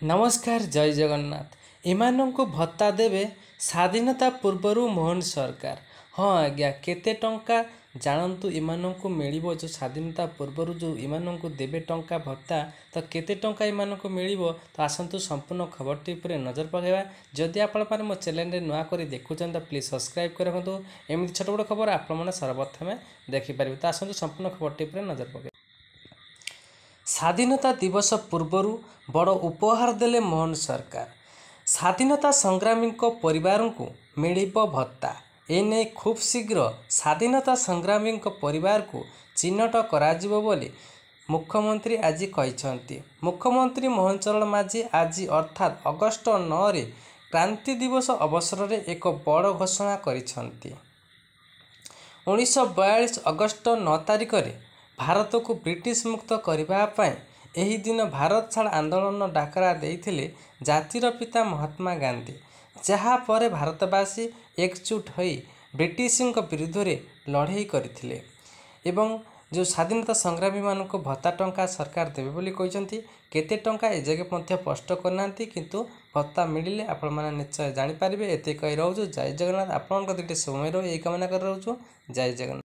नमस्कार जय जगन्नाथ। एमानंकु भत्ता देवे स्वाधीनता पूर्वरु मोहन सरकार। हाँ आज्ञा केते टंका जानतु एमानंकु मिलिबो जो स्वाधीनता पूर्वरु जो एमानंकु देबे टंका भत्ता तो केते टंका एमानंकु मिलिबो तो आसंतु संपूर्ण खबरटी उपरे नजर पकेबा। जदि आपण माने मो चैनल रे नुआ करी देखुचन तो प्लीज सब्सक्राइब कर रखंतु। एमिति छोट बड़ खबर आपण माने सर्वप्रथमे देखि परिबे। तो आसंतु संपूर्ण खबरटी उपरे नजर पकेबा। स्वाधीनता दिवस पूर्वर बड़ उपहार देले मोहन सरकार। स्वाधीनता संग्रामी परिवार को मिलिब भत्ता। एने खूब शीघ्र स्वाधीनता संग्रामी परिवार को चिन्हट कराजिबो बोली मुख्यमंत्री आज कहिसंती। मुख्यमंत्री मोहन चरण माझी आज अर्थात अगस्ट 9 रे क्रांति दिवस अवसर में एक बड़ घोषणा करिसंती। 1942 अगस्ट 9 तारिख रे भारत को ब्रिटिश मुक्त करने एही दिन भारत छाड़ आंदोलन डाकरा देइथिले जातिर पिता महात्मा गांधी। जहाँ पर भारतवासी एकजुट होई ब्रिटिश विरुद्ध रे लड़ाई करथिले एवं जो स्वाधीनता संग्रामी मानक भत्ता टंका सरकार देवे बोली कहते। केते टंका ए जगह मध्य स्पष्ट करना किंतु भत्ता मिले आपण मैंने निश्चय जानीपारे। एत कही रोचु जय जगन्नाथ। आपण समय रही कामना कर रोचु जय जगन्नाथ।